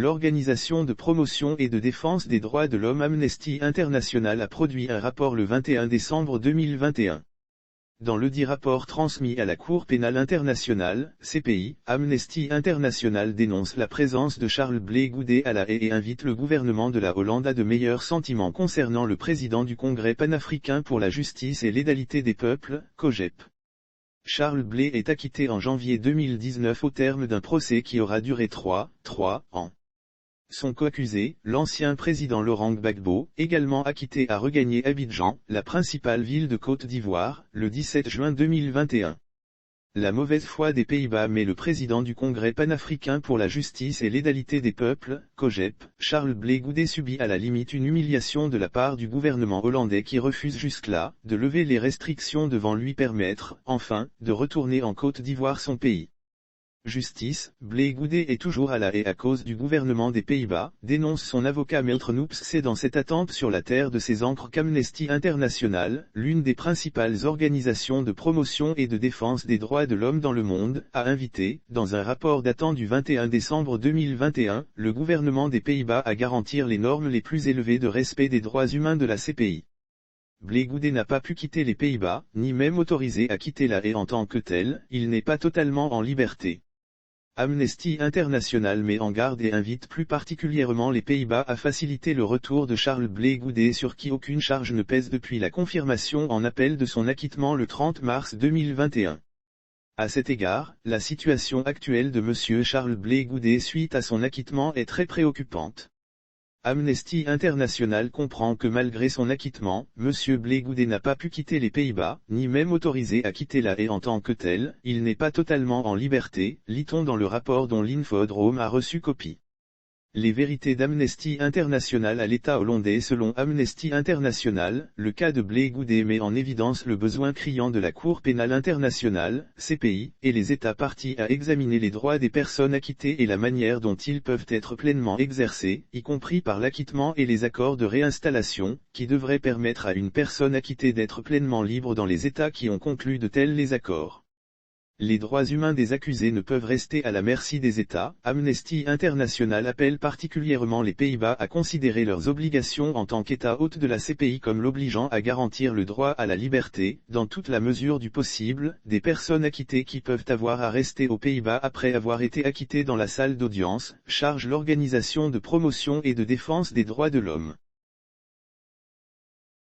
L'Organisation de promotion et de défense des droits de l'homme Amnesty International a produit un rapport le 21 décembre 2021. Dans ledit rapport transmis à la Cour pénale internationale, CPI, Amnesty International dénonce la présence de Charles Blé Goudé à La Haye et invite le gouvernement de la Hollande à de meilleurs sentiments concernant le président du Congrès panafricain pour la justice et l'égalité des peuples, COJEP. Charles Blé est acquitté en janvier 2019 au terme d'un procès qui aura duré 3 ans. Son coaccusé, l'ancien président Laurent Gbagbo, également acquitté, a regagné Abidjan, la principale ville de Côte d'Ivoire, le 17 juin 2021. La mauvaise foi des Pays-Bas met le président du Congrès panafricain pour la justice et l'égalité des peuples, COJEP, Charles Blé Goudé subit à la limite une humiliation de la part du gouvernement hollandais qui refuse jusque-là de lever les restrictions devant lui permettre, enfin, de retourner en Côte d'Ivoire son pays. Justice, Blé Goudé est toujours à La Haye à cause du gouvernement des Pays-Bas, dénonce son avocat Maître Noops. C'est dans cette attente sur la terre de ses ancres qu'Amnesty International, l'une des principales organisations de promotion et de défense des droits de l'homme dans le monde, a invité, dans un rapport datant du 21 décembre 2021, le gouvernement des Pays-Bas à garantir les normes les plus élevées de respect des droits humains de la CPI. Blé Goudé n'a pas pu quitter les Pays-Bas, ni même autorisé à quitter La Haye en tant que tel, il n'est pas totalement en liberté. Amnesty International met en garde et invite plus particulièrement les Pays-Bas à faciliter le retour de Charles Blé Goudé sur qui aucune charge ne pèse depuis la confirmation en appel de son acquittement le 30 mars 2021. À cet égard, la situation actuelle de M. Charles Blé Goudé suite à son acquittement est très préoccupante. Amnesty International comprend que malgré son acquittement, M. Blé Goudé n'a pas pu quitter les Pays-Bas, ni même autorisé à quitter La Haye en tant que tel, il n'est pas totalement en liberté, lit-on dans le rapport dont l'Infodrome a reçu copie. Les vérités d'Amnesty International à l'État hollandais. Selon Amnesty International, le cas de Blé Goudé met en évidence le besoin criant de la Cour pénale internationale, CPI, et les États parties à examiner les droits des personnes acquittées et la manière dont ils peuvent être pleinement exercés, y compris par l'acquittement et les accords de réinstallation, qui devraient permettre à une personne acquittée d'être pleinement libre dans les États qui ont conclu de tels les accords. Les droits humains des accusés ne peuvent rester à la merci des États. Amnesty International appelle particulièrement les Pays-Bas à considérer leurs obligations en tant qu'État hôte de la CPI comme l'obligeant à garantir le droit à la liberté, dans toute la mesure du possible, des personnes acquittées qui peuvent avoir à rester aux Pays-Bas après avoir été acquittées dans la salle d'audience, charge l'Organisation de promotion et de défense des droits de l'homme.